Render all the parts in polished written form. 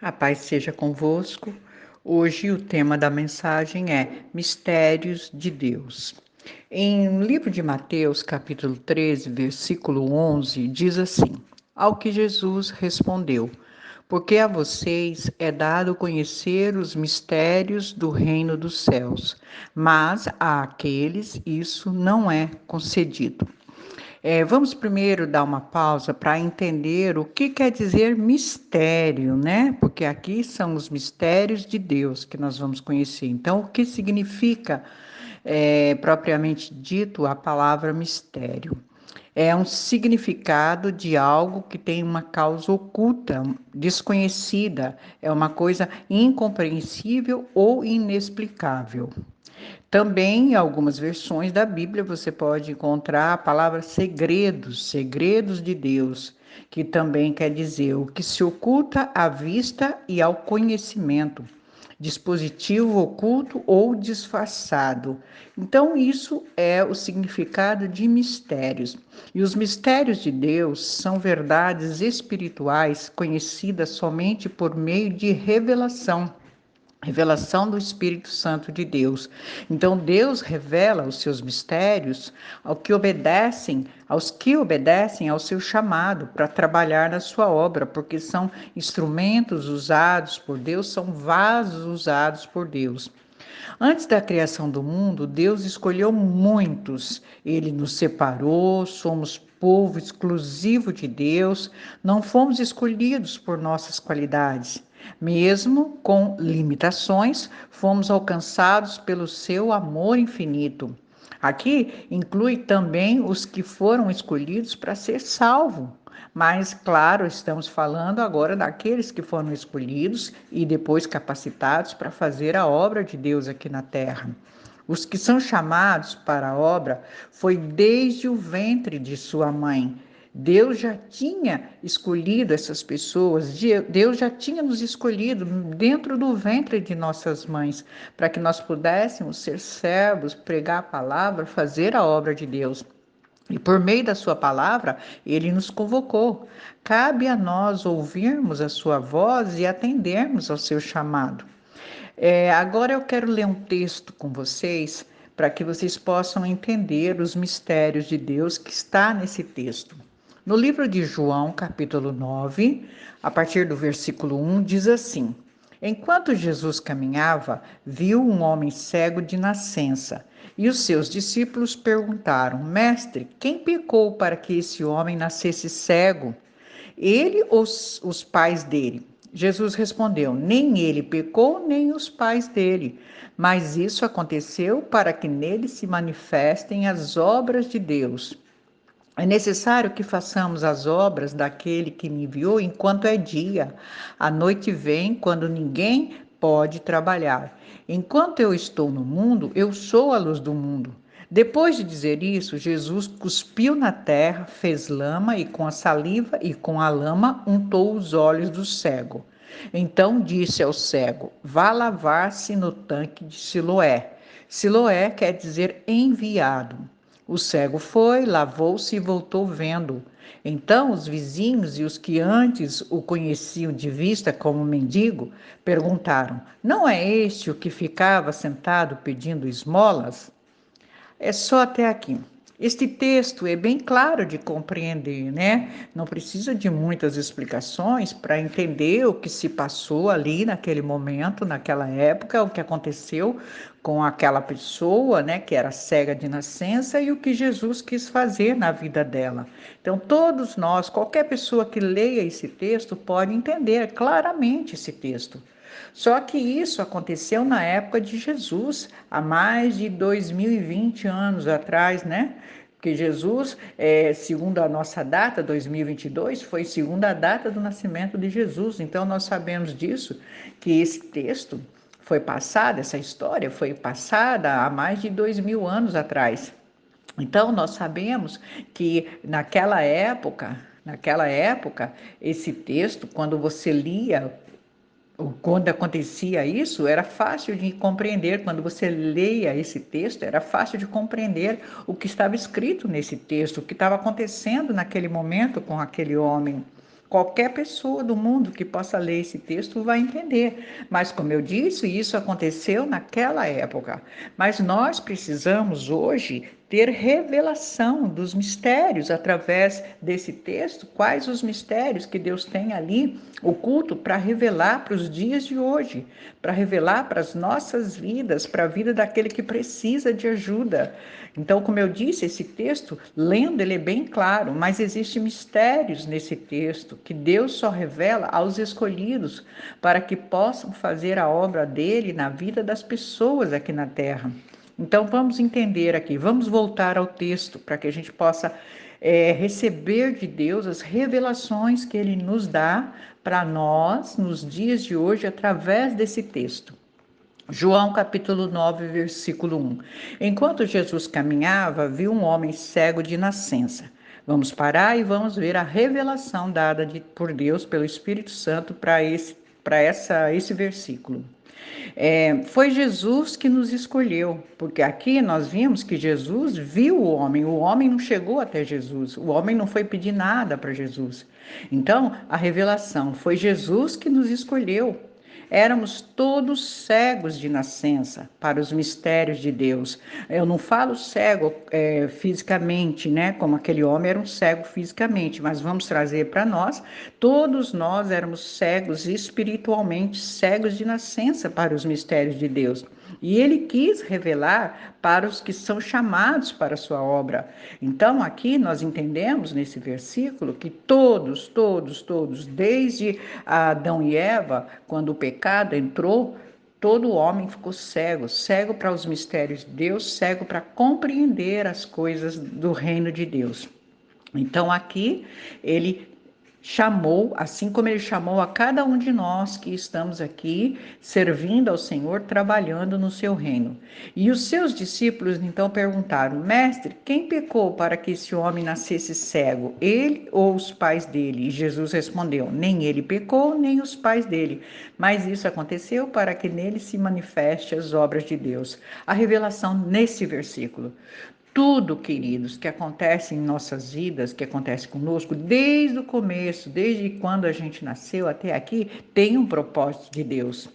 A paz seja convosco. Hoje o tema da mensagem é Mistérios de Deus. Em livro de Mateus, capítulo 13, versículo 11, diz assim: Ao que Jesus respondeu: Porque a vocês é dado conhecer os mistérios do reino dos céus, mas àqueles isso não é concedido. Vamos primeiro dar uma pausa para entender o que quer dizer mistério, né? Porque aqui são os mistérios de Deus que nós vamos conhecer. Então, o que significa, propriamente dito, a palavra mistério? É um significado de algo que tem uma causa oculta, desconhecida, é uma coisa incompreensível ou inexplicável. Também, em algumas versões da Bíblia, você pode encontrar a palavra segredos, segredos de Deus, que também quer dizer o que se oculta à vista e ao conhecimento, dispositivo oculto ou disfarçado. Então, isso é o significado de mistérios. E os mistérios de Deus são verdades espirituais conhecidas somente por meio de revelação. Revelação do Espírito Santo de Deus. Então Deus revela os seus mistérios aos que obedecem ao seu chamado para trabalhar na sua obra, porque são instrumentos usados por Deus, são vasos usados por Deus. Antes da criação do mundo, Deus escolheu muitos. Ele nos separou, somos povo exclusivo de Deus, não fomos escolhidos por nossas qualidades. Mesmo com limitações, fomos alcançados pelo seu amor infinito. Aqui inclui também os que foram escolhidos para ser salvos. Mas, claro, estamos falando agora daqueles que foram escolhidos e depois capacitados para fazer a obra de Deus aqui na terra. Os que são chamados para a obra foi desde o ventre de sua mãe. Deus já tinha escolhido essas pessoas, Deus já tinha nos escolhido dentro do ventre de nossas mães, para que nós pudéssemos ser servos, pregar a palavra, fazer a obra de Deus. E por meio da sua palavra, ele nos convocou. Cabe a nós ouvirmos a sua voz e atendermos ao seu chamado. Agora eu quero ler um texto com vocês para que vocês possam entender os mistérios de Deus que está nesse texto. No livro de João, capítulo 9, a partir do versículo 1, diz assim: Enquanto Jesus caminhava, viu um homem cego de nascença. E os seus discípulos perguntaram: Mestre, quem pecou para que esse homem nascesse cego? Ele ou os pais dele? Jesus respondeu: Nem ele pecou, nem os pais dele. Mas isso aconteceu para que nele se manifestem as obras de Deus. É necessário que façamos as obras daquele que me enviou enquanto é dia. A noite vem quando ninguém pode trabalhar. Enquanto eu estou no mundo, eu sou a luz do mundo. Depois de dizer isso, Jesus cuspiu na terra, fez lama e com a saliva e com a lama untou os olhos do cego. Então disse ao cego: Vá lavar-se no tanque de Siloé. Siloé quer dizer enviado. O cego foi, lavou-se e voltou vendo. Então os vizinhos e os que antes o conheciam de vista como mendigo perguntaram: Não é este o que ficava sentado pedindo esmolas? É só até aqui. Este texto é bem claro de compreender, né? Não precisa de muitas explicações para entender o que se passou ali naquele momento, naquela época, o que aconteceu com aquela pessoa, né, que era cega de nascença e o que Jesus quis fazer na vida dela. Então, todos nós, qualquer pessoa que leia esse texto pode entender claramente esse texto. Só que isso aconteceu na época de Jesus, há mais de 2020 anos atrás, né? Porque Jesus, segundo a nossa data, 2022, foi segundo a data do nascimento de Jesus. Então, nós sabemos disso, que esse texto foi passado, essa história foi passada há mais de 2000 anos atrás. Então, nós sabemos que naquela época, esse texto, quando você lia, quando acontecia isso, era fácil de compreender. Quando você leia esse texto, era fácil de compreender o que estava escrito nesse texto, o que estava acontecendo naquele momento com aquele homem. Qualquer pessoa do mundo que possa ler esse texto vai entender. Mas, como eu disse, isso aconteceu naquela época. Mas nós precisamos hoje ter revelação dos mistérios através desse texto. Quais os mistérios que Deus tem ali oculto para revelar para os dias de hoje, para revelar para as nossas vidas, para a vida daquele que precisa de ajuda. Então, como eu disse, esse texto, lendo, ele é bem claro, mas existem mistérios nesse texto que Deus só revela aos escolhidos para que possam fazer a obra dele na vida das pessoas aqui na terra. Então, vamos entender aqui, vamos voltar ao texto para que a gente possa receber de Deus as revelações que ele nos dá para nós nos dias de hoje através desse texto. João capítulo 9, versículo 1. Enquanto Jesus caminhava, viu um homem cego de nascença. Vamos parar e vamos ver a revelação dada por Deus, pelo Espírito Santo, para esse versículo. Foi Jesus que nos escolheu, porque aqui nós vimos que Jesus viu o homem não chegou até Jesus, o homem não foi pedir nada para Jesus. Então, a revelação foi Jesus que nos escolheu. Éramos todos cegos de nascença para os mistérios de Deus. Eu não falo cego fisicamente, né? Como aquele homem era um cego fisicamente, mas vamos trazer para nós, todos nós éramos cegos espiritualmente, cegos de nascença para os mistérios de Deus. E ele quis revelar para os que são chamados para a sua obra. Então, aqui nós entendemos nesse versículo que todos, desde Adão e Eva, quando o pecado entrou, todo homem ficou cego, cego para os mistérios de Deus, cego para compreender as coisas do reino de Deus. Então, aqui ele chamou, assim como ele chamou a cada um de nós que estamos aqui servindo ao Senhor, trabalhando no seu reino. E os seus discípulos então perguntaram: Mestre, quem pecou para que esse homem nascesse cego, ele ou os pais dele? E Jesus respondeu: nem ele pecou, nem os pais dele, mas isso aconteceu para que nele se manifeste as obras de Deus. A revelação nesse versículo. Tudo, queridos, que acontece em nossas vidas, que acontece conosco, desde o começo, desde quando a gente nasceu até aqui, tem um propósito de Deus.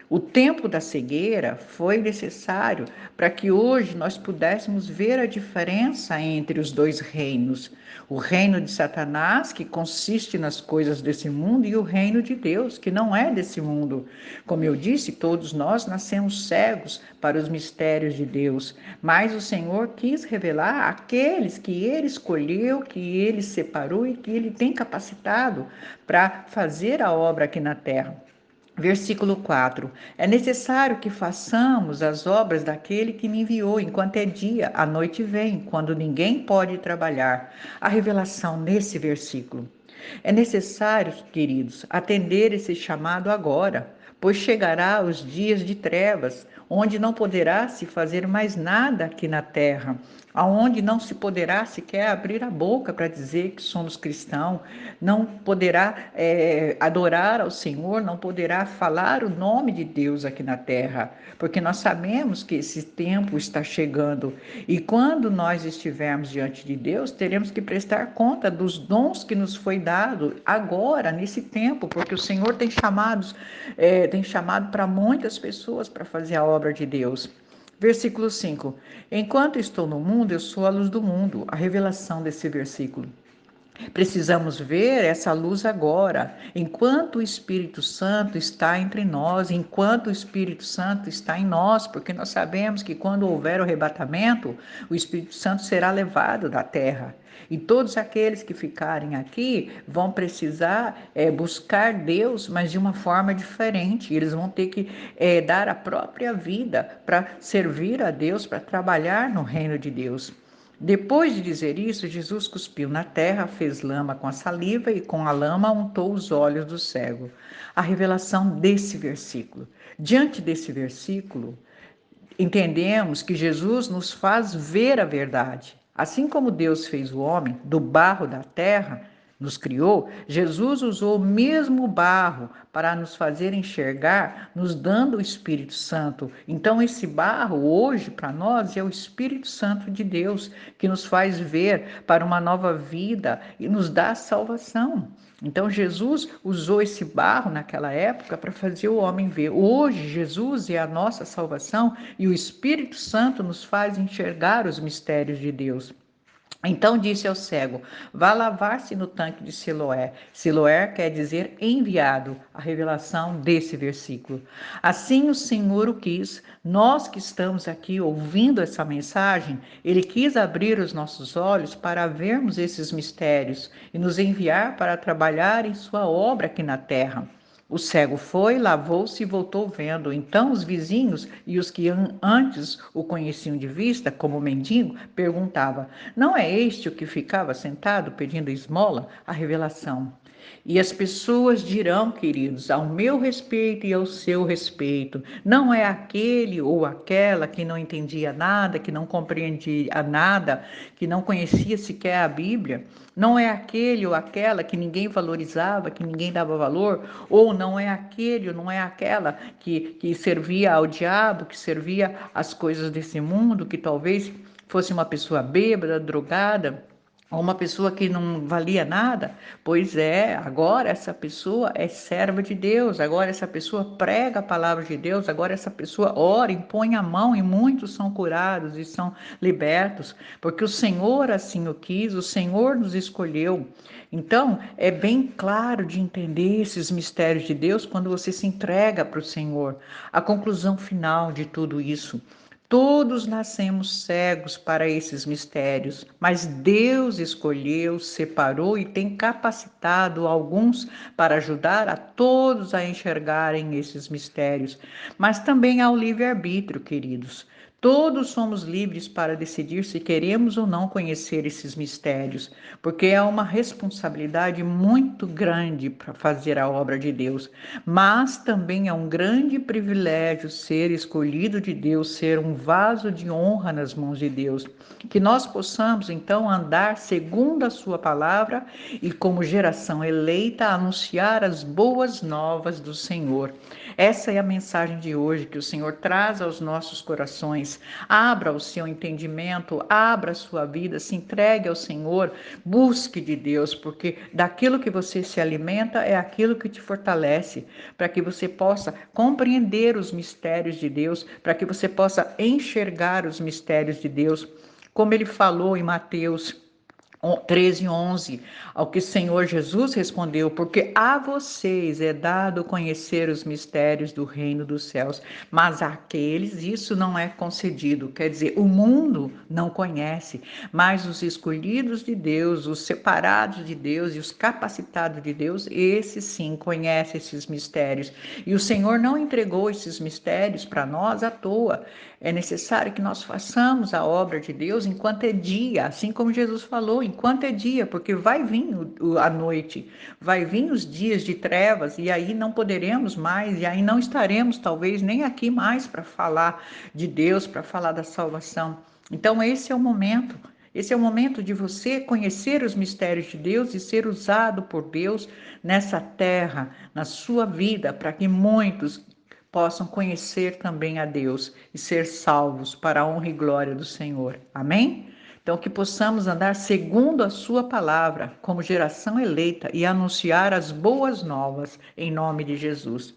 O tempo da cegueira foi necessário para que hoje nós pudéssemos ver a diferença entre os dois reinos. O reino de Satanás, que consiste nas coisas desse mundo, e o reino de Deus, que não é desse mundo. Como eu disse, todos nós nascemos cegos para os mistérios de Deus, mas o Senhor quis revelar aqueles que Ele escolheu, que Ele separou e que Ele tem capacitado para fazer a obra aqui na terra. Versículo 4. É necessário que façamos as obras daquele que me enviou, enquanto é dia, a noite vem, quando ninguém pode trabalhar. A revelação nesse versículo. É necessário, queridos, atender esse chamado agora, pois chegará os dias de trevas, onde não poderá se fazer mais nada aqui na terra, aonde não se poderá sequer abrir a boca para dizer que somos cristãos, não poderá adorar ao Senhor, não poderá falar o nome de Deus aqui na terra, porque nós sabemos que esse tempo está chegando e quando nós estivermos diante de Deus, teremos que prestar conta dos dons que nos foi dado agora, nesse tempo, porque o Senhor tem chamado para muitas pessoas para fazer a obra de Deus. Versículo 5. Enquanto estou no mundo, eu sou a luz do mundo. A revelação desse versículo. Precisamos ver essa luz agora, enquanto o Espírito Santo está entre nós, enquanto o Espírito Santo está em nós, porque nós sabemos que quando houver o arrebatamento, o Espírito Santo será levado da terra. E todos aqueles que ficarem aqui vão precisar buscar Deus, mas de uma forma diferente. Eles vão ter que dar a própria vida para servir a Deus, para trabalhar no reino de Deus. Depois de dizer isso, Jesus cuspiu na terra, fez lama com a saliva e com a lama untou os olhos do cego. A revelação desse versículo. Diante desse versículo, entendemos que Jesus nos faz ver a verdade. Assim como Deus fez o homem do barro da terra, nos criou, Jesus usou o mesmo barro para nos fazer enxergar, nos dando o Espírito Santo. Então, esse barro, hoje, para nós, é o Espírito Santo de Deus, que nos faz ver para uma nova vida e nos dá salvação. Então, Jesus usou esse barro naquela época para fazer o homem ver. Hoje, Jesus é a nossa salvação e o Espírito Santo nos faz enxergar os mistérios de Deus. Então disse ao cego: vá lavar-se no tanque de Siloé. Siloé quer dizer enviado, a revelação desse versículo. Assim o Senhor o quis. Nós que estamos aqui ouvindo essa mensagem, Ele quis abrir os nossos olhos para vermos esses mistérios e nos enviar para trabalhar em sua obra aqui na terra. O cego foi, lavou-se e voltou vendo. Então os vizinhos e os que antes o conheciam de vista, como mendigo, perguntavam: não é este o que ficava sentado pedindo esmola? A revelação. E as pessoas dirão, queridos, ao meu respeito e ao seu respeito, não é aquele ou aquela que não entendia nada, que não compreendia nada, que não conhecia sequer a Bíblia, não é aquele ou aquela que ninguém valorizava, que ninguém dava valor, ou não é aquele ou não é aquela que servia ao diabo, que servia às coisas desse mundo, que talvez fosse uma pessoa bêbada, drogada, ou uma pessoa que não valia nada. Pois é, agora essa pessoa é serva de Deus, agora essa pessoa prega a palavra de Deus, agora essa pessoa ora, impõe a mão e muitos são curados e são libertos, porque o Senhor assim o quis, o Senhor nos escolheu. Então, é bem claro de entender esses mistérios de Deus quando você se entrega para o Senhor. A conclusão final de tudo isso: todos nascemos cegos para esses mistérios, mas Deus escolheu, separou e tem capacitado alguns para ajudar a todos a enxergarem esses mistérios. Mas também há o livre-arbítrio, queridos. Todos somos livres para decidir se queremos ou não conhecer esses mistérios, porque é uma responsabilidade muito grande para fazer a obra de Deus, mas também é um grande privilégio ser escolhido de Deus, ser um vaso de honra nas mãos de Deus. Que nós possamos então andar segundo a sua palavra e como geração eleita anunciar as boas novas do Senhor. Essa é a mensagem de hoje que o Senhor traz aos nossos corações. Abra o seu entendimento, abra a sua vida, se entregue ao Senhor, busque de Deus, porque daquilo que você se alimenta é aquilo que te fortalece, para que você possa compreender os mistérios de Deus, para que você possa enxergar os mistérios de Deus, como ele falou em Mateus 13:11, ao que o Senhor Jesus respondeu: porque a vocês é dado conhecer os mistérios do reino dos céus, mas àqueles isso não é concedido. Quer dizer, o mundo não conhece, mas os escolhidos de Deus, os separados de Deus e os capacitados de Deus, esses sim conhecem esses mistérios. E o Senhor não entregou esses mistérios para nós à toa. É necessário que nós façamos a obra de Deus enquanto é dia, assim como Jesus falou, enquanto é dia, porque vai vir a noite, vai vir os dias de trevas, e aí não poderemos mais, e aí não estaremos talvez nem aqui mais para falar de Deus, para falar da salvação. Então esse é o momento. Esse é o momento de você conhecer os mistérios de Deus e ser usado por Deus nessa terra, na sua vida, para que muitos possam conhecer também a Deus e ser salvos para a honra e glória do Senhor. Amém? Então, que possamos andar segundo a sua palavra, como geração eleita, e anunciar as boas novas, em nome de Jesus.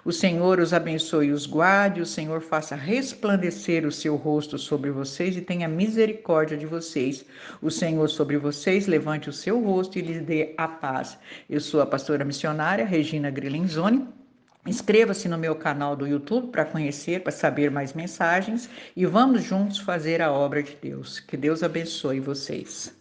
O Senhor os abençoe e os guarde, o Senhor faça resplandecer o seu rosto sobre vocês e tenha misericórdia de vocês. O Senhor sobre vocês levante o seu rosto e lhes dê a paz. Eu sou a pastora missionária Regina Grilenzoni. Inscreva-se no meu canal do YouTube para conhecer, para saber mais mensagens e vamos juntos fazer a obra de Deus. Que Deus abençoe vocês.